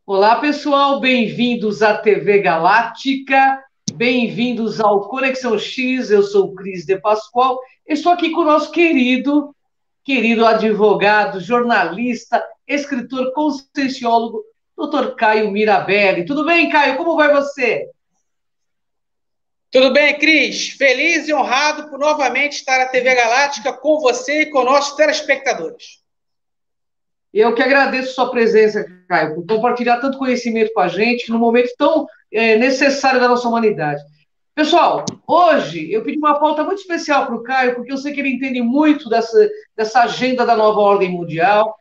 Olá, pessoal, bem-vindos à TV Galáctica, bem-vindos ao Conexão X, eu sou o Cris de Pascoal, estou aqui com o nosso querido advogado, jornalista, escritor, conscienciólogo, Dr. Caio Mirabelli. Tudo bem, Caio? Como vai você? Tudo bem, Cris? Feliz e honrado por novamente estar na TV Galáctica com você e com nossos telespectadores. Eu que agradeço sua presença, Caio, por compartilhar tanto conhecimento com a gente num momento tão necessário da nossa humanidade. Pessoal, hoje eu pedi uma pauta muito especial para o Caio, porque eu sei que ele entende muito dessa agenda da nova ordem mundial,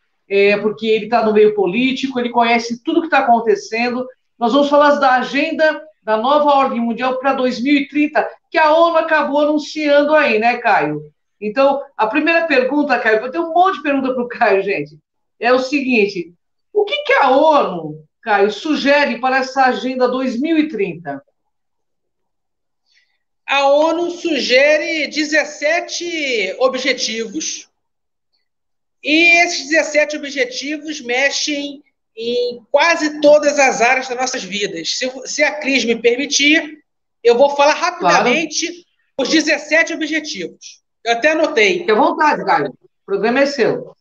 porque ele está no meio político, ele conhece tudo que está acontecendo. Nós vamos falar da agenda da nova ordem mundial para 2030, que a ONU acabou anunciando aí, né, Caio? Então, a primeira pergunta, Caio, eu tenho um monte de pergunta para o Caio, gente, é o seguinte: o que a ONU, Caio, sugere para essa agenda 2030? A ONU sugere 17 objetivos, e esses 17 objetivos mexem em quase todas as áreas das nossas vidas. Se a Cris me permitir, eu vou falar Claro, rapidamente os 17 objetivos. Eu até anotei. fique à vontade, Caio. O programa é seu.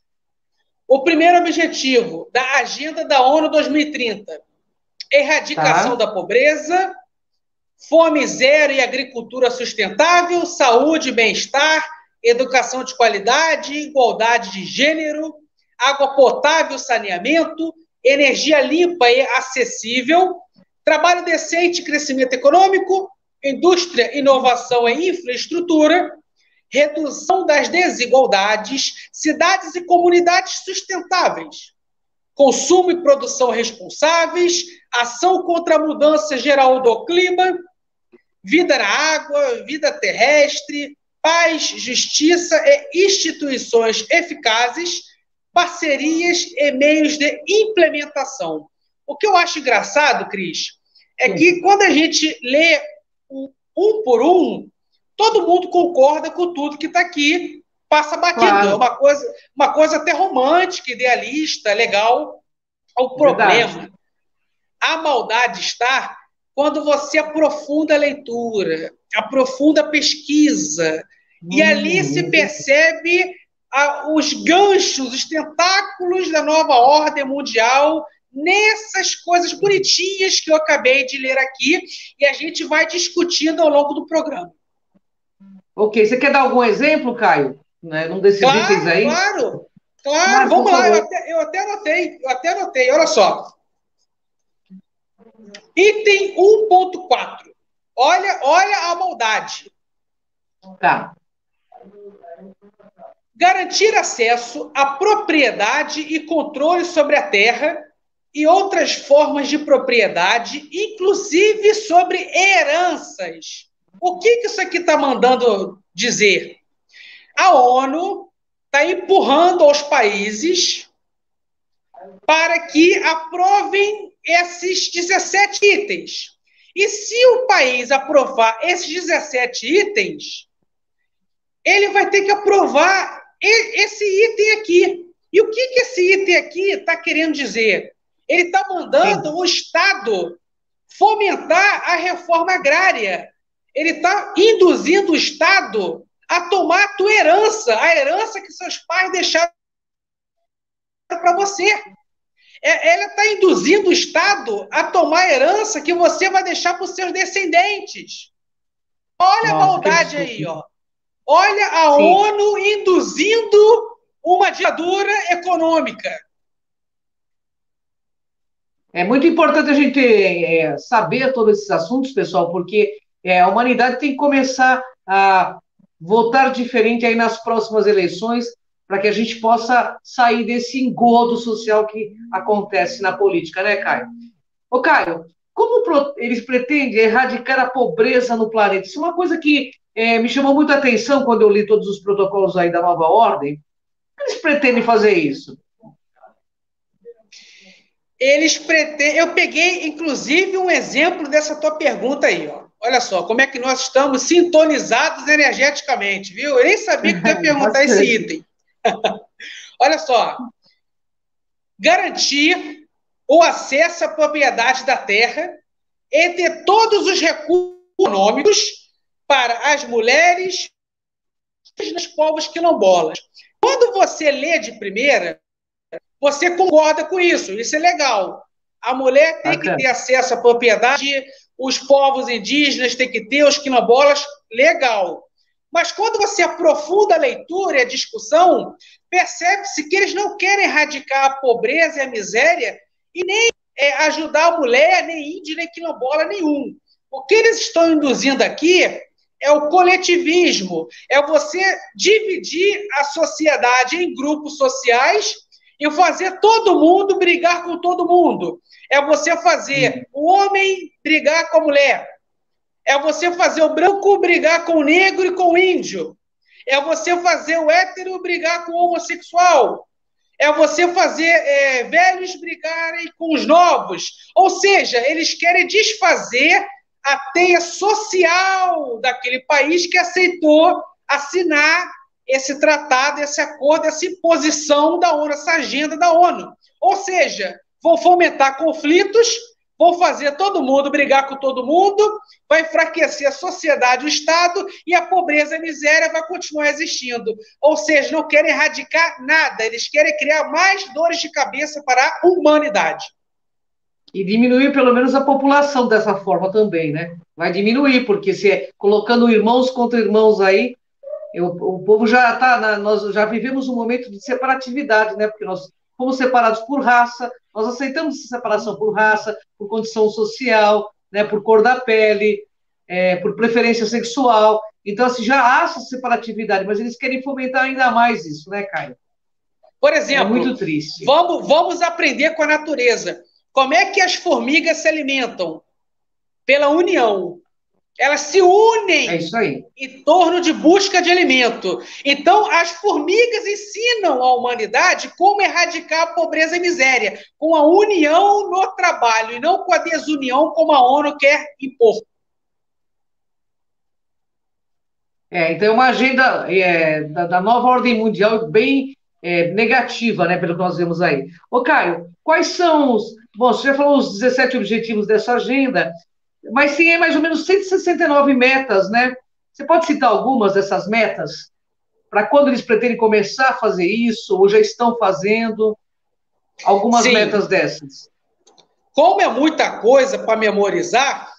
O primeiro objetivo da Agenda da ONU 2030: erradicação Tá? da pobreza, fome zero e agricultura sustentável, saúde e bem-estar, educação de qualidade, igualdade de gênero, água potável, saneamento, energia limpa e acessível, trabalho decente e crescimento econômico, indústria, inovação e infraestrutura, redução das desigualdades, cidades e comunidades sustentáveis, consumo e produção responsáveis, ação contra a mudança geral do clima, vida na água, vida terrestre, paz, justiça e instituições eficazes, parcerias e meios de implementação. O que eu acho engraçado, Cris, é que quando a gente lê um por um, todo mundo concorda com tudo que está aqui, passa batido. É Claro, uma coisa até romântica, idealista, legal. O é verdade. problema, a maldade está quando você aprofunda a leitura, aprofunda a pesquisa, e ali se Uhum. percebe os ganchos, os tentáculos da nova ordem mundial nessas coisas bonitinhas que eu acabei de ler aqui, e a gente vai discutindo ao longo do programa. Ok, você quer dar algum exemplo, Caio? Né, num desses itens Claro, aí? claro, claro, Claro, por vamos lá, favor. eu até anotei, olha só. Item 1.4. Olha a maldade. Tá. Garantir acesso à propriedade e controle sobre a terra e outras formas de propriedade, inclusive sobre heranças. O que isso aqui está mandando dizer? A ONU está empurrando aos países para que aprovem esses 17 itens. E se o país aprovar esses 17 itens, ele vai ter que aprovar esse item aqui. E o que esse item aqui está querendo dizer? Ele está Sim. mandando o Estado fomentar a reforma agrária. Ele está induzindo o Estado a tomar a tua herança, a herança que seus pais deixaram para você. Ela está induzindo o Estado a tomar a herança que você vai deixar para os seus descendentes. Olha a Nossa, que maldade absurdo. aí, ó. Olha a Sim. ONU induzindo uma ditadura econômica. É muito importante a gente saber todos esses assuntos, pessoal, porque a humanidade tem que começar a votar diferente aí nas próximas eleições, para que a gente possa sair desse engodo social que acontece na política, né, Caio? Ô, Caio, eles pretendem erradicar a pobreza no planeta? Isso é uma coisa que me chamou muita atenção quando eu li todos os protocolos aí da nova ordem. Como eles pretendem fazer isso? Eles pretendem. Eu peguei, inclusive, um exemplo dessa tua pergunta aí, ó. Olha só, como é que nós estamos sintonizados energeticamente, viu? Eu nem sabia que tu ia perguntar esse Bastante. item. Olha só. Garantir o acesso à propriedade da terra e ter todos os recursos econômicos para as mulheres e os povos quilombolas. Quando você lê de primeira, você concorda com isso, isso é legal. A mulher tem que ter acesso à propriedade, os povos indígenas têm que ter, os quilombolas, legal. Mas quando você aprofunda a leitura e a discussão, percebe-se que eles não querem erradicar a pobreza e a miséria e nem ajudar a mulher, nem índio, nem quilombola nenhum. O que eles estão induzindo aqui é o coletivismo, é você dividir a sociedade em grupos sociais e fazer todo mundo brigar com todo mundo. É você fazer o homem brigar com a mulher. É você fazer o branco brigar com o negro e com o índio. É você fazer o hétero brigar com o homossexual. É você fazer velhos brigarem com os novos. Ou seja, eles querem desfazer a teia social daquele país que aceitou assinar esse tratado, esse acordo, essa imposição da ONU, essa agenda da ONU. Ou seja, vão fomentar conflitos, vão fazer todo mundo brigar com todo mundo, vai enfraquecer a sociedade, o Estado, e a pobreza e a miséria vai continuar existindo. Ou seja, não querem erradicar nada, eles querem criar mais dores de cabeça para a humanidade. E diminuir pelo menos a população dessa forma também, né? Vai diminuir, porque se colocando irmãos contra irmãos aí, o povo já está, nós já vivemos um momento de separatividade, né? Porque nós fomos separados por raça, nós aceitamos essa separação por raça, por condição social, né? Por cor da pele, por preferência sexual. Então, assim, já há essa separatividade, mas eles querem fomentar ainda mais isso, né, Caio? Por exemplo, muito triste. Vamos aprender com a natureza. Como é que as formigas se alimentam? Pela união. Elas se unem em torno de busca de alimento. Então, as formigas ensinam à humanidade como erradicar a pobreza e miséria, com a união no trabalho, e não com a desunião como a ONU quer impor. Então, é uma agenda da nova ordem mundial bem negativa, né, pelo que nós vemos aí. Ô, Caio, quais são os... Bom, você já falou os 17 objetivos dessa agenda, mas tem mais ou menos 169 metas, né? Você pode citar algumas dessas metas? Para quando eles pretendem começar a fazer isso, ou já estão fazendo? Algumas metas dessas. Como é muita coisa para memorizar,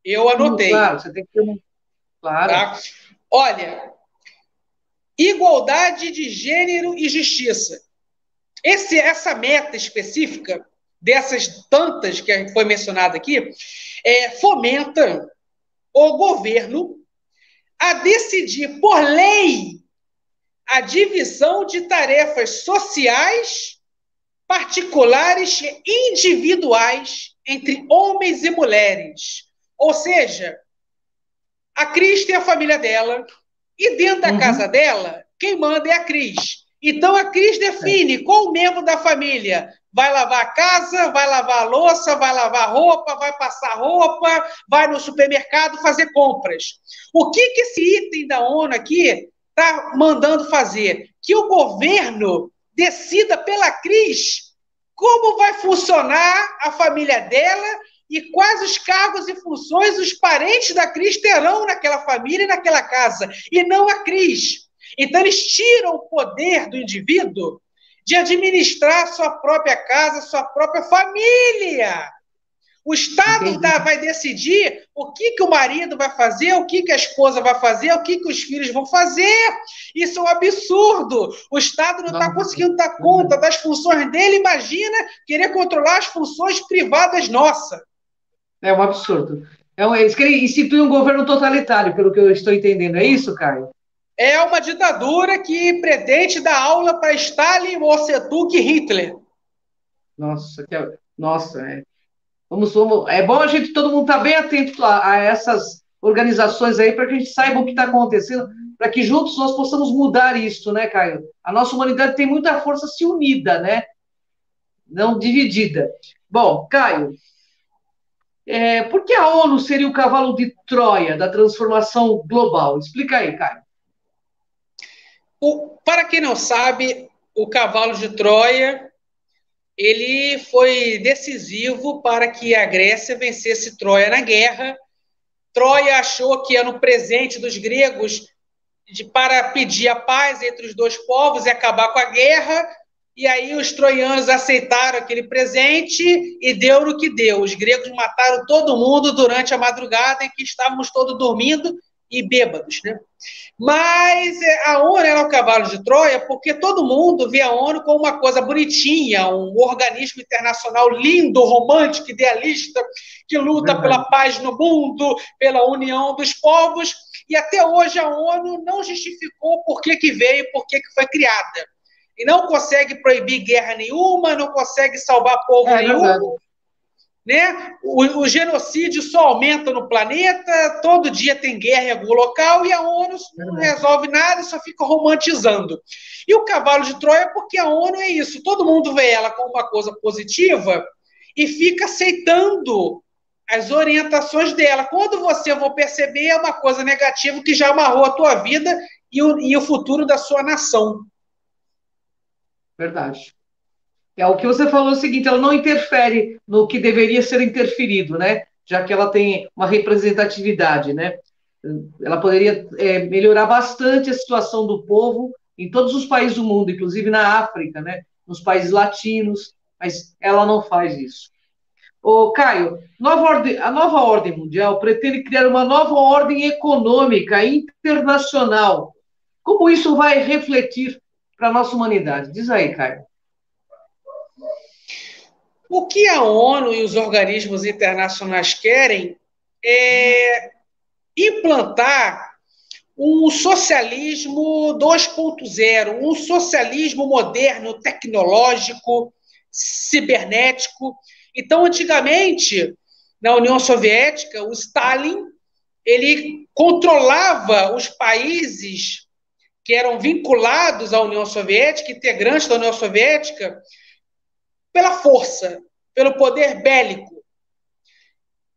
eu anotei. Claro, você tem que ter um... Claro. Tá? Olha, igualdade de gênero e justiça. Essa meta específica, dessas tantas que foi mencionada aqui, fomenta o governo a decidir por lei a divisão de tarefas sociais, particulares e individuais entre homens e mulheres. Ou seja, a Cris tem a família dela e dentro da casa dela, quem manda é a Cris. Então, a Cris define qual membro da família vai lavar a casa, vai lavar a louça, vai lavar roupa, vai passar roupa, vai no supermercado fazer compras. O que esse item da ONU aqui está mandando fazer? Que o governo decida pela Cris como vai funcionar a família dela e quais os cargos e funções os parentes da Cris terão naquela família e naquela casa, e não a Cris. Então, eles tiram o poder do indivíduo de administrar sua própria casa, sua própria família. O Estado vai decidir o que o marido vai fazer, o que a esposa vai fazer, o que os filhos vão fazer. Isso é um absurdo. O Estado não está conseguindo dar conta das funções dele. Imagina querer controlar as funções privadas nossas. É um absurdo. Eles querem instituir um governo totalitário, pelo que eu estou entendendo. É isso, Caio? É uma ditadura que pretende dar aula para Stalin, Mao Tse-tung e Hitler. Nossa, é bom a gente, todo mundo estar bem atento a essas organizações aí, para que a gente saiba o que está acontecendo, para que juntos nós possamos mudar isso, né, Caio? A nossa humanidade tem muita força se unida, né? Não dividida. Bom, Caio, por que a ONU seria o cavalo de Troia da transformação global? Explica aí, Caio. Para quem não sabe, o cavalo de Troia ele foi decisivo para que a Grécia vencesse Troia na guerra. Troia achou que era um presente dos gregos para pedir a paz entre os dois povos e acabar com a guerra, e aí os troianos aceitaram aquele presente e deu no que deu. Os gregos mataram todo mundo durante a madrugada em que estávamos todos dormindo e bêbados, né? Mas a ONU era o cavalo de Troia porque todo mundo vê a ONU como uma coisa bonitinha, um organismo internacional lindo, romântico, idealista, que luta pela paz no mundo, pela união dos povos, e até hoje a ONU não justificou por que veio e por que foi criada. E não consegue proibir guerra nenhuma, não consegue salvar povo nenhum. Né? O genocídio só aumenta no planeta, todo dia tem guerra em algum local e a ONU não resolve nada, só fica romantizando. E o cavalo de Troia, porque a ONU é isso, todo mundo vê ela como uma coisa positiva e fica aceitando as orientações dela. Quando você for perceber, é uma coisa negativa que já amarrou a tua vida e o futuro da sua nação. Verdade. O que você falou é o seguinte, ela não interfere no que deveria ser interferido, né? Já que ela tem uma representatividade, né? Ela poderia melhorar bastante a situação do povo em todos os países do mundo, inclusive na África, né? Nos países latinos, mas ela não faz isso. Ô, Caio, a nova ordem mundial pretende criar uma nova ordem econômica internacional. Como isso vai refletir para a nossa humanidade? Diz aí, Caio. O que a ONU e os organismos internacionais querem é implantar um socialismo 2.0, um socialismo moderno, tecnológico, cibernético. Então, antigamente, na União Soviética, o Stalin ele controlava os países que eram vinculados à União Soviética, integrantes da União Soviética, pela força, pelo poder bélico,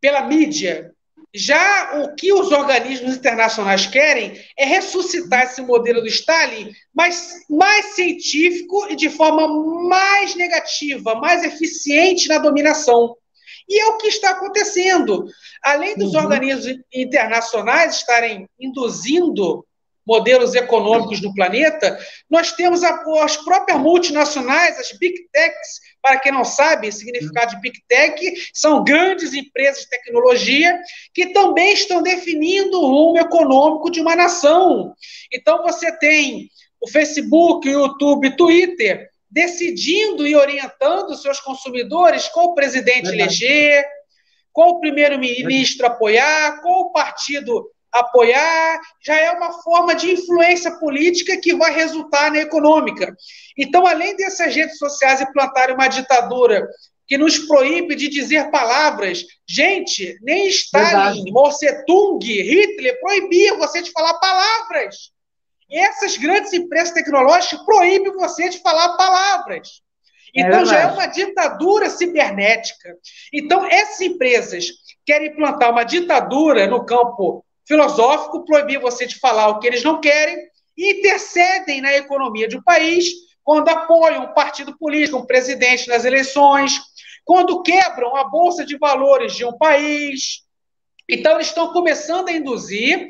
pela mídia. Já o que os organismos internacionais querem é ressuscitar esse modelo do Stalin, mas mais científico e de forma mais negativa, mais eficiente na dominação. E é o que está acontecendo. Além dos organismos internacionais estarem induzindo modelos econômicos no planeta, nós temos as próprias multinacionais, as Big Techs. Para quem não sabe, o significado de Big Tech são grandes empresas de tecnologia que também estão definindo o rumo econômico de uma nação. Então, você tem o Facebook, o YouTube, o Twitter decidindo e orientando seus consumidores qual o presidente eleger, qual o primeiro-ministro apoiar, qual o partido apoiar, já é uma forma de influência política que vai resultar na econômica. Então, além dessas redes sociais implantarem uma ditadura que nos proíbe de dizer palavras, gente, nem Stalin, Mao Tse-tung, Hitler proibiam você de falar palavras. E essas grandes empresas tecnológicas proíbem você de falar palavras. Então, já é uma ditadura cibernética. Então, essas empresas querem implantar uma ditadura no campo filosófico, proibir você de falar o que eles não querem, e intercedem na economia de um país quando apoiam um partido político, um presidente nas eleições, quando quebram a bolsa de valores de um país. Então, eles estão começando a induzir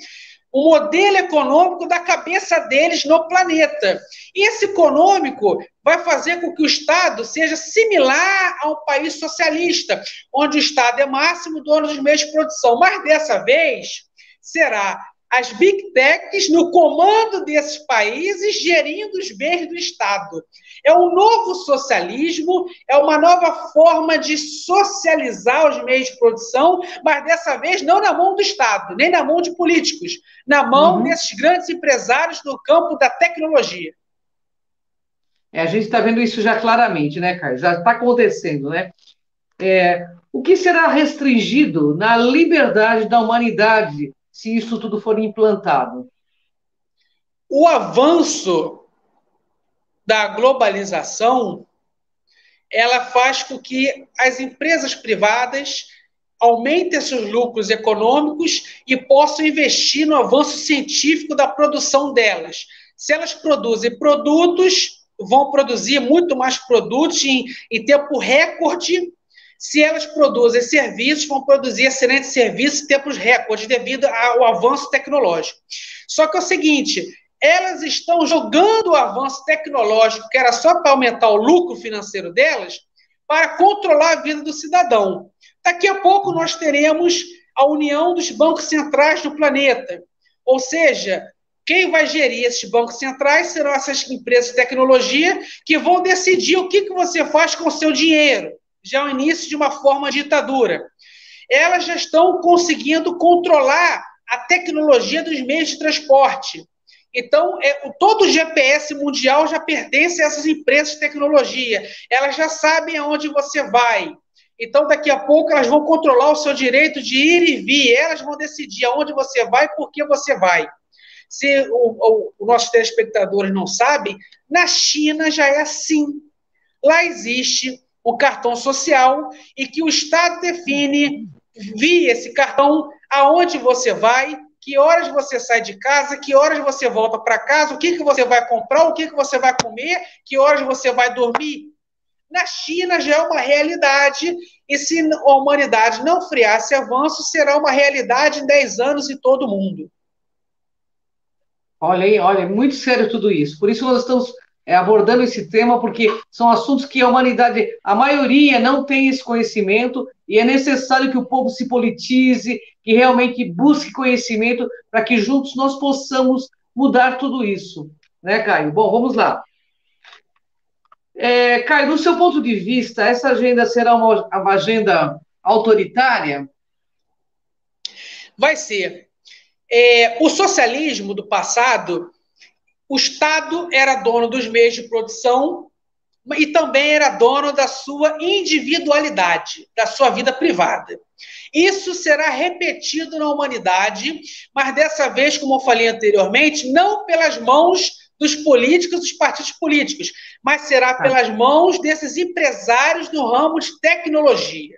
o modelo econômico da cabeça deles no planeta. E esse econômico vai fazer com que o Estado seja similar a um país socialista, onde o Estado é máximo dono dos meios de produção. Mas dessa vez será as Big Techs no comando desses países, gerindo os bens do Estado. É um novo socialismo, é uma nova forma de socializar os meios de produção, mas dessa vez não na mão do Estado, nem na mão de políticos, na mão desses grandes empresários no campo da tecnologia. A gente está vendo isso já claramente, né, Caio? Já está acontecendo, né? O que será restringido na liberdade da humanidade se isso tudo for implantado? O avanço da globalização, ela faz com que as empresas privadas aumentem seus lucros econômicos e possam investir no avanço científico da produção delas. Se elas produzem produtos, vão produzir muito mais produtos em tempo recorde. Se elas produzem serviços, vão produzir excelentes serviços em tempos recordes devido ao avanço tecnológico. Só que é o seguinte, elas estão jogando o avanço tecnológico, que era só para aumentar o lucro financeiro delas, para controlar a vida do cidadão. Daqui a pouco nós teremos a união dos bancos centrais do planeta. Ou seja, quem vai gerir esses bancos centrais serão essas empresas de tecnologia que vão decidir o que você faz com o seu dinheiro. Já é o início de uma forma de ditadura. Elas já estão conseguindo controlar a tecnologia dos meios de transporte. Então, todo o GPS mundial já pertence a essas empresas de tecnologia. Elas já sabem aonde você vai. Então, daqui a pouco, elas vão controlar o seu direito de ir e vir. Elas vão decidir aonde você vai e por que você vai. Se os nossos telespectadores não sabem, na China já é assim. Lá existe o cartão social e que o Estado define, via esse cartão, aonde você vai, que horas você sai de casa, que horas você volta para casa, o que você vai comprar, o que você vai comer, que horas você vai dormir. Na China já é uma realidade, e se a humanidade não frear esse avanço, será uma realidade em 10 anos em todo o mundo. Olha aí, olha, é muito sério tudo isso. Por isso nós estamos abordando esse tema, porque são assuntos que a humanidade, a maioria, não tem esse conhecimento, e é necessário que o povo se politize, que realmente busque conhecimento, para que juntos nós possamos mudar tudo isso. Né, Caio? Bom, vamos lá. Caio, do seu ponto de vista, essa agenda será uma agenda autoritária? Vai ser. O socialismo do passado, o Estado era dono dos meios de produção e também era dono da sua individualidade, da sua vida privada. Isso será repetido na humanidade, mas dessa vez, como eu falei anteriormente, não pelas mãos dos políticos, dos partidos políticos, mas será pelas mãos desses empresários do ramo de tecnologia.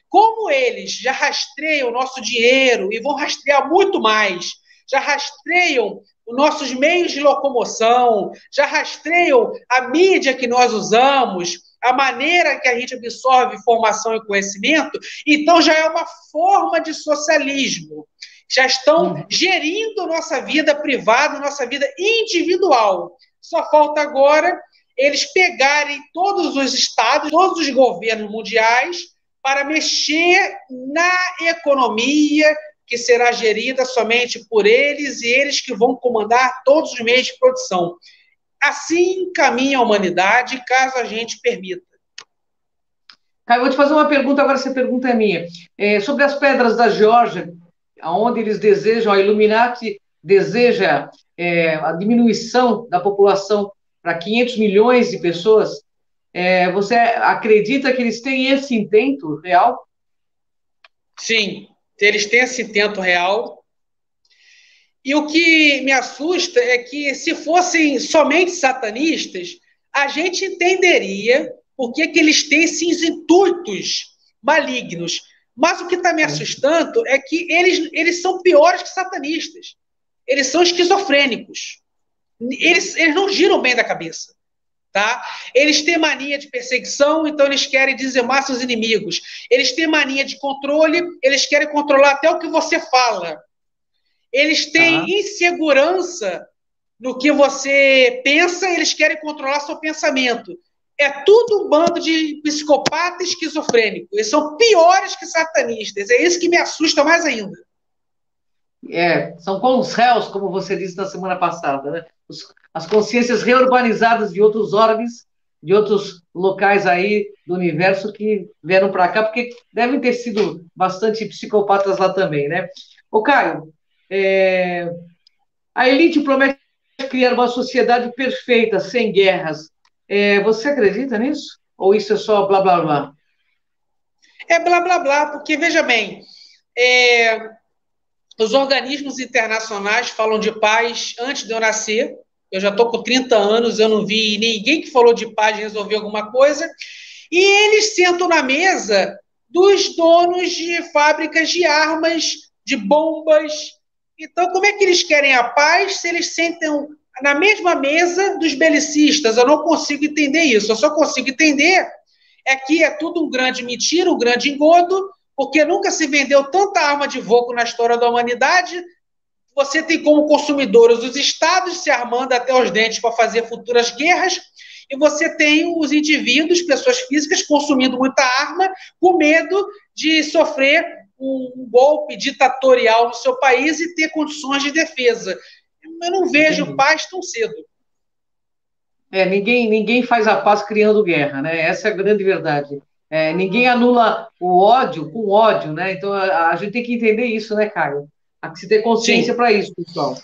Como eles já rastreiam o nosso dinheiro e vão rastrear muito mais, já rastreiam os nossos meios de locomoção, já rastreiam a mídia que nós usamos, a maneira que a gente absorve informação e conhecimento, então já é uma forma de socialismo. Já estão gerindo nossa vida privada, nossa vida individual. Só falta agora eles pegarem todos os estados, todos os governos mundiais, para mexer na economia, que será gerida somente por eles, e eles que vão comandar todos os meios de produção. Assim caminha a humanidade, caso a gente permita. Caio, vou te fazer uma pergunta, agora essa pergunta é minha. Sobre as pedras da Geórgia, onde eles desejam, a Illuminati deseja a diminuição da população para 500 milhões de pessoas, você acredita que eles têm esse intento real? Sim, eles têm esse intento real. E o que me assusta é que, se fossem somente satanistas, a gente entenderia por que eles têm esses intuitos malignos. Mas o que está me assustando é que eles são piores que satanistas. Eles são esquizofrênicos. Eles não giram bem da cabeça. Tá? Eles têm mania de perseguição, então eles querem dizimar seus inimigos. Eles têm mania de controle, eles querem controlar até o que você fala. Eles têm insegurança no que você pensa, eles querem controlar seu pensamento. É tudo um bando de psicopatas esquizofrênicos. Eles são piores que satanistas. É isso que me assusta mais ainda. São como os réus, como você disse na semana passada, né? As consciências reurbanizadas de outros órgãos, de outros locais aí do universo que vieram para cá, porque devem ter sido bastante psicopatas lá também, né? Ô, Caio, a elite promete criar uma sociedade perfeita, sem guerras. Você acredita nisso? Ou isso é só blá, blá, blá? É blá, blá, blá, porque, veja bem, os organismos internacionais falam de paz antes de eu nascer. Eu já estou com 30 anos, eu não vi ninguém que falou de paz resolver alguma coisa. E eles sentam na mesa dos donos de fábricas de armas, de bombas. Então, como é que eles querem a paz se eles sentam na mesma mesa dos belicistas. Eu não consigo entender isso. Eu só consigo entender que é tudo um grande mentira, um grande engodo, porque nunca se vendeu tanta arma de fogo na história da humanidade. Você tem como consumidores os estados se armando até os dentes para fazer futuras guerras, e você tem os indivíduos, pessoas físicas, consumindo muita arma, com medo de sofrer um golpe ditatorial no seu país e ter condições de defesa. Eu não vejo paz tão cedo. Ninguém faz a paz criando guerra, né? Essa é a grande verdade. Ninguém anula o ódio com ódio, né? Então a gente tem que entender isso, né, Caio? Há que se ter consciência Sim. para isso, pessoal.